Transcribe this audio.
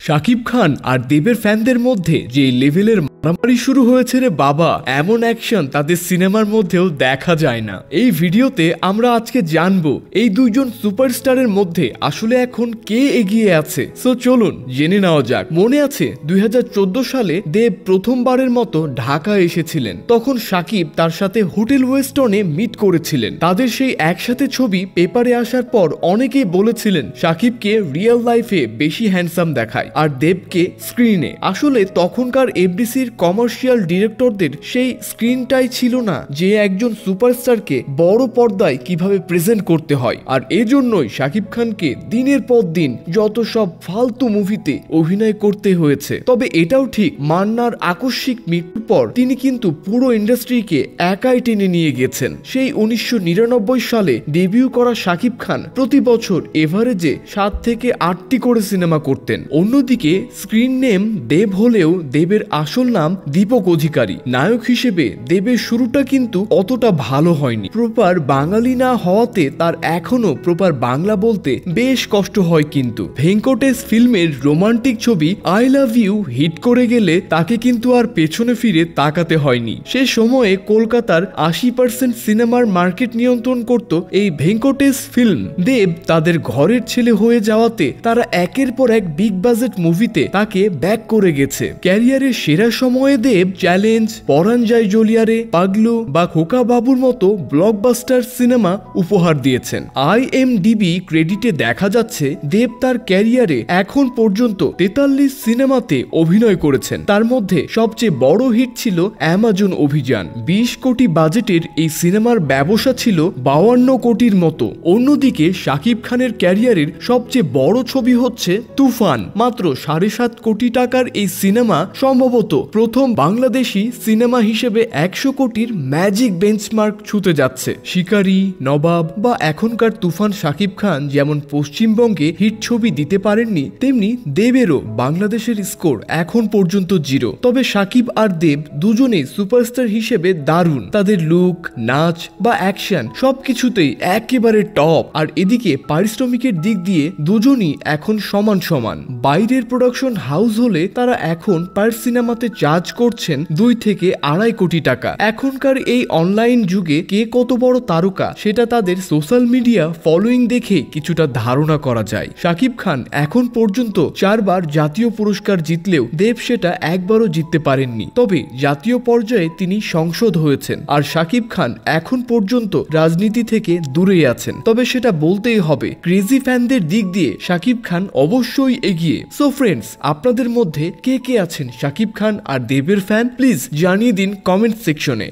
শাকিব খান আর দেবের ফ্যানদের মধ্যে যে লেভেলের মারামারি শুরু হয়েছে রে বাবা, এমন অ্যাকশন তাদের সিনেমার মধ্যেও দেখা যায় না। এই ভিডিওতে আমরা আজকে জানবো এই দুইজন সুপারস্টারের মধ্যে আসলে এখন কে এগিয়ে আছে। সো চলুন জেনে নেওয়া যাক। মনে আছে 2014 সালে দেব প্রথমবারের মতো ঢাকা এসেছিলেন। তখন শাকিব তার সাথে হোটেল ওয়েস্টনে মিট করেছিলেন। তাদের সেই একসাথে ছবি পেপারে আসার পর অনেকেই বলেছিলেন শাকিবকে রিয়েল লাইফে বেশি হ্যান্ডসাম দেখায় আর দেবকে স্ক্রিনে। আসলে তখনকার এফডিসির কমার্শিয়াল ডিরেক্টরদের সেই স্ক্রিনটাই ছিল না যে একজন সুপারস্টারকে বড় পর্দায় কিভাবে প্রেজেন্ট করতে হয়। আর এজন্যই শাকিব খানকে দিনের পর দিন যত সব ফালতু মুভিতে অভিনয় করতে হয়েছে। তবে এটাও ঠিক, মান্নার আকস্মিক মৃত্যুর পর তিনি কিন্তু পুরো ইন্ডাস্ট্রিকে একাই টেনে নিয়ে গেছেন। সেই 1999 সালে ডেবিউ করা শাকিব খান প্রতি বছর এভারেজে 7 থেকে 8টি করে সিনেমা করতেন। অন্যদিকে স্ক্রিন নেম দেব হলেও দেবের আসল নাম দীপক অধিকারী। নায়ক হিসেবে দেবের শুরুটা কিন্তু অতটা ভালো হয়নি। প্রপার বাঙালি না হওয়াতে তার এখনো প্রপার বাংলা বলতে বেশ কষ্ট হয়। কিন্তু ভেঙ্কটেশ ফিল্মের রোমান্টিক ছবি আই লাভ ইউ হিট করে গেলে তাকে কিন্তু আর পেছনে ফিরে তাকাতে হয়নি। সে সময়ে কলকাতার 80% সিনেমার মার্কেট নিয়ন্ত্রণ করত এই ভেঙ্কটেশ ফিল্ম। দেব তাদের ঘরের ছেলে হয়ে যাওয়াতে তারা একের পর এক বিগ বাজেট মুভিতে তাকে ব্যাক করে গেছে। ক্যারিয়ারের সেরা সময়ে দেব চ্যালেঞ্জ, পরাণ যায় জলিয়ারে, পাগলু বা খোকা বাবুর মতো ব্লকবাস্টার সিনেমা উপহার দিয়েছেন। IMDb ক্রেডিটে দেখা যাচ্ছে দেব তার ক্যারিয়ারে এখন পর্যন্ত 43 সিনেমাতে অভিনয় করেছেন। তার মধ্যে সবচেয়ে বড় হিট ছিল অ্যামাজন অভিযান। 20 কোটি বাজেটের এই সিনেমার ব্যবসা ছিল 52 কোটির মতো। অন্যদিকে শাকিব খানের ক্যারিয়ারের সবচেয়ে বড় ছবি হচ্ছে তুফান। মাত্র 7.5 কোটি টাকার এই সিনেমা সম্ভবত প্রথম বাংলাদেশি সিনেমা হিসেবে 100 কোটির ম্যাজিক বেঞ্চমার্ক ছুঁতে যাচ্ছে। শিকারি, নবাব বা এখনকার তুফান শাকিব খান যেমন পশ্চিমবঙ্গে হিট ছবি দিতে পারেননি, তেমনি দেবেরও বাংলাদেশের স্কোর এখন পর্যন্ত 0। তবে শাকিব আর দেব দুজনেই সুপারস্টার হিসেবে দারুণ। তাদের লুক, নাচ বা অ্যাকশন সবকিছুতেই একেবারে টপ। আর এদিকে পারিশ্রমিকের দিক দিয়ে দুজনই এখন সমান সমান। বাইরের প্রোডাকশন হাউস হলে তারা এখন পার সিনেমাতে চার্জ করছেন 2 থেকে 2.5 কোটি টাকা। এখনকার এই অনলাইন যুগে কে কত বড় তারকা সেটা তাদের সোশ্যাল মিডিয়া ফলোইং দেখে কিছুটা ধারণা করা যায়। শাকিব খান এখন পর্যন্ত 4 বার জাতীয় পুরস্কার জিতলেও দেব সেটা একবারও জিততে পারেননি। তবে জাতীয় পর্যায়ে তিনি সংসদ হয়েছেন। আর শাকিব খান এখন পর্যন্ত রাজনীতি থেকে দূরে আছেন। তবে সেটা বলতেই হবে, ক্রেজি ফ্যানদের দিক দিয়ে শাকিব খান অবশ্যই এগিয়ে। সো ফ্রেন্ডস, আপনাদের মধ্যে কে কে আছেন শাকিব খান আর দেবের ফ্যান, প্লিজ জানিয়ে দিন কমেন্ট সেকশনে।